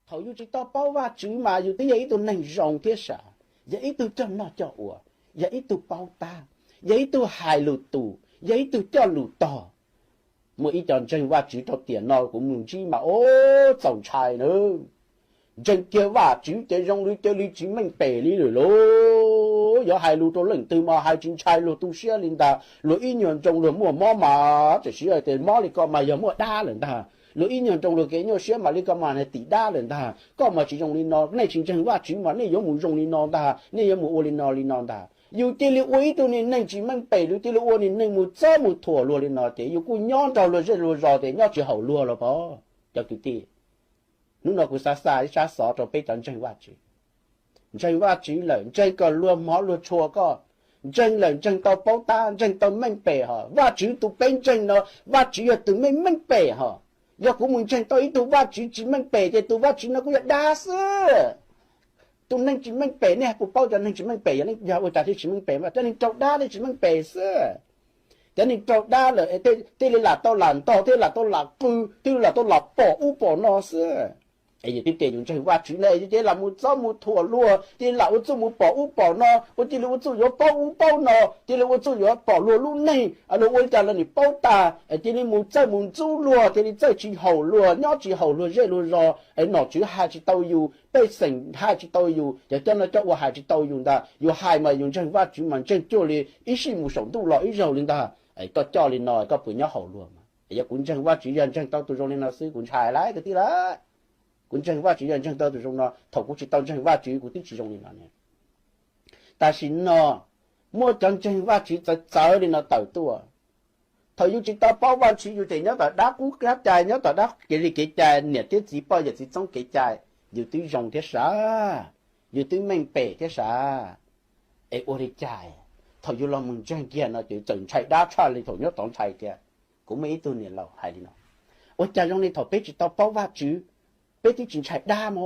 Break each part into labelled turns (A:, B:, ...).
A: thầu yêu chỉ to bao va chữ mà yêu tới vậy tụi nành rong thế sao vậy tụi cho nó cho ủa vậy tụi bao ta vậy tụi hài lụt tù vậy tụi cho lụt to mỗi ít chọn chân va chữ cho tiền nó cũng mừng chi mà ô tổng trai nữa chân kia va chữ để rong lui cho lui chỉ mình bể đi rồi lố giờ hài lụt to lần từ mà hai chân trai lụt tu xia linh ta lụt ít nhọn trong lụt mua mò mà chỉ xia tiền mò đi còn mà giờ mua đa lần ta lụt ít nhọn trong lụt cái nhau xia mà đi còn mà này tỷ đa lần ta có mà chỉ rong linh nó này chính chân va chữ mà này giống muốn rong linh nó ta này giống muốn ô linh nó ta yêu tiền liệu ấy tôi nên nâng chỉ mang bể liệu tiền liệu nên nâng một giá một thua luôn lên nó thế yêu cô nhon đầu rồi rồi thế nhon chỉ hậu luôn rồi bỏ cho tụi ti lúc nào cũng xa xỏ cho bây giờ chân va chữ là chân còn luôn mỏ luôn chua có chân là chân tao bao ta chân tao mang bể hả va chữ tụi bên chân nó va chữ là tụi mình mang bể hả giờ cũng muốn chân tao ít tụi va chữ chỉ mang bể thì tụi va chữ nó cũng đa số tụi nên chỉ mang bể này, phụ bao giờ nên chỉ mang bể, nên giờ ở tại chỉ mang bể mà, cho nên trâu đá nên chỉ mang bể xưa, cho nên trâu đá là thế là tao làm to, thế là tao làm cư, thế là tao làm bỏ nó xưa, ấy giờ tiếp tục dùng chơi qua chữ này, thế là một số một thua luôn, thế là một số một bỏ nó, thế là một số có bao nó, thế là một số có bỏ luôn này, rồi một giờ là你包ta, thế là một giờ một chú luôn, thế là giờ chỉ hậu luôn, nhớ chỉ hậu luôn, dễ luôn rồi, ấy nó chữ hai chỉ tao yêu. bây sinh hai chỉ tao yêu, giờ cho nó cho我hai chỉ tao用的，有hai mà用真话主嘛，真叫你一时无手度了，一手领的，哎，到叫你那个不要好路嘛，也管真话主人真到都用你那水管柴来个的啦，管真话主人真到都用那头过去到真话主管的只用你那呢，但是呢，莫讲真话主在找你那头多。thời yêu chỉ tao bao quan chỉ yêu thì nhớ tao đá cú cái trái nhớ tao đá cái trái nè cái gì bao giờ chỉ trong cái trái yêu tứ rong thế sao yêu tứ mình bể thế sao ấy ôi cái trái thời yêu làm mình chơi kia nó chỉ整chạy đá chạy đi thôi nhớ tổng chạy kia cũng mấy tuổi này lâu hay đi nó ôi trái rong này thôi bé chỉ tao bao quan chứ bé thì chỉ chạy đá mà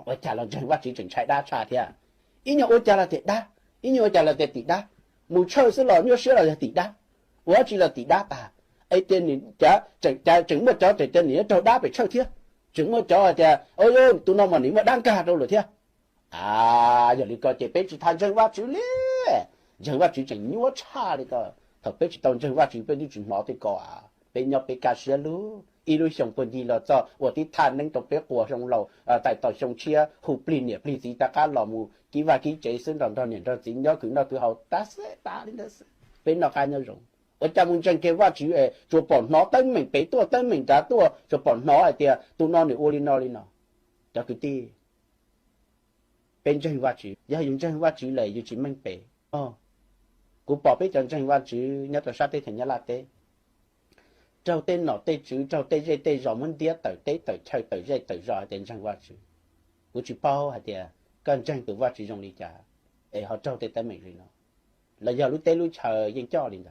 A: ôi trái là chơi quan chỉ整chạy đá chạy thế ý nhớ ôi trái là thiệt đá ý nhớ ôi trái là thiệt tỷ đá mù chơi sẽ là nhớ sẽ là tỷ đá我只了抵达吧，哎，这你整么着这你找打被抽贴，整么着这，哎呦，都那么你么单干着了贴，啊，有那个这辈子谈真话主嘞，真话主整我差那个，他辈子当真话主被你准毛的个啊，被鸟被干死了。一路上本地了，做我的谈能都别过上路，在到上车，后边呢，平时大家老母，几话几这身上到年到钱了，佢那最后打死打你那是，被那干那种。我家门真嘅话主誒，做幫攞燈明俾多燈明打多，做幫攞係啲啊，都攞你屋裏攞你攞，就佢啲，變真話主，又用真話主嚟要錢明俾，哦，佢bỏ俾真話主，nhất là sát tới thành nhất là tế, trâu tên nọ tế chủ, trâu tế dây tế rõ muốn đĩa tới tế tới chơi tới dây tới rõ đến chân話主, của chủ bao係啲à, cần chân của話主用嚟trả, họ trâu tế tới mình rồi nó, là giờ lúc tế lúc chờ yên cho liền rồi.